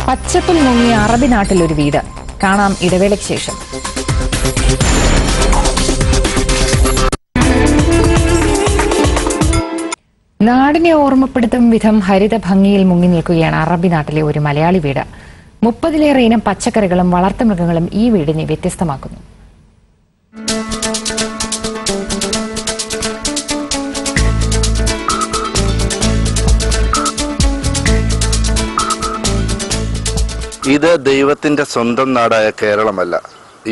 പച്ചപ്പിൽ മുങ്ങിയ അറബി നാട്ടിലൊരു വീട് കാണാം ഇടവേളയ്ക്ക് ശേഷം. നാടിനെ ഓർമ്മപ്പെടുത്തും വിധം ഹരിത ഭംഗിയിൽ മുങ്ങി നിൽക്കുകയാണ് അറബി നാട്ടിലെ ഒരു മലയാളി വീട്. 30-ലേറെ ഇനം പച്ചക്കറികളും വളർത്തുമൃഗങ്ങളും ഈ വീടിനെ വ്യത്യസ്തമാക്കുന്നു. ഇത് ദൈവത്തിന്റെ സ്വന്തം നാടായ കേരളമല്ല,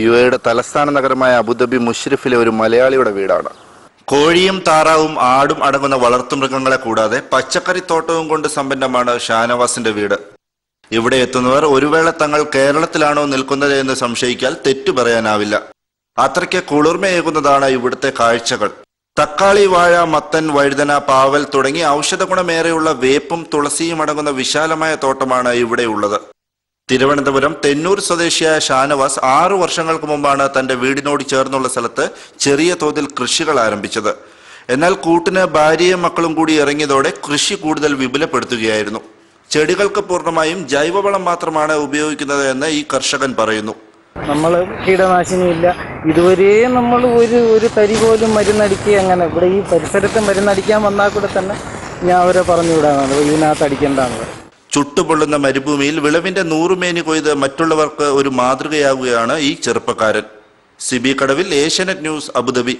യുഎയുടെ തലസ്ഥാന നഗരമായ അബുദാബി മുഷ്രിഫിലെ ഒരു മലയാളിയുടെ വീടാണ്. കോഴിയും താറാവും ആടും അടങ്ങുന്ന വളർത്തുമൃഗങ്ങളെ കൂടാതെ പച്ചക്കറിത്തോട്ടവും കൊണ്ട് സമ്പന്നമാണ് ഷാനവാസിന്റെ വീട്. ഇവിടെ എത്തുന്നവർ ഒരു വേള തങ്ങൾ കേരളത്തിലാണോ നിൽക്കുന്നത് എന്ന് സംശയിക്കാൽ തെറ്റു പറയാനാവില്ല. അത്രയ്ക്ക് കുളിർമയേകുന്നതാണ് ഇവിടുത്തെ കാഴ്ചകൾ. തക്കാളി, വാഴ, മത്തൻ, വഴുതന, പാവൽ തുടങ്ങി ഔഷധ ഗുണമേറെയുള്ള വേപ്പും തുളസിയും അടങ്ങുന്ന വിശാലമായ തോട്ടമാണ് ഇവിടെയുള്ളത്. തിരുവനന്തപുരം തെന്നൂർ സ്വദേശിയായ ഷാനവാസ് 6 വർഷങ്ങൾക്ക് മുമ്പാണ് തന്റെ വീടിനോട് ചേർന്നുള്ള സ്ഥലത്ത് ചെറിയ തോതിൽ കൃഷികൾ ആരംഭിച്ചത്. എന്നാൽ കൂട്ടിന് ഭാര്യയും മക്കളും കൂടി ഇറങ്ങിയതോടെ കൃഷി കൂടുതൽ വിപുലപ്പെടുത്തുകയായിരുന്നു. ചെടികൾക്ക് പൂർണ്ണമായും ജൈവവളം മാത്രമാണ് ഉപയോഗിക്കുന്നത് എന്ന് ഈ കർഷകൻ പറയുന്നു. നമ്മൾ കീടനാശിനിയില്ല, ഇതുവരെ നമ്മൾ ഒരു തരി പോലും മരുന്നടിക്കുക. അങ്ങനെ ഇവിടെ ഈ പരിസരത്ത് മരുന്നടിക്കാൻ വന്നാൽ കൂടെ തന്നെ ഞാൻ അവരെ പറഞ്ഞുവിടാനാണ് ഇതിനകത്ത് അടിക്കേണ്ടതാണ്. ചുട്ടുപൊള്ളുന്ന മരുഭൂമിയിൽ വിളവിന്റെ 100 മേനി കൊയ്ത് മറ്റുള്ളവർക്ക് ഒരു മാതൃകയാവുകയാണ് ഈ ചെറുപ്പക്കാരൻ. സിബി കടവിൽ, ഏഷ്യാനെറ്റ് ന്യൂസ്, അബുദാബി.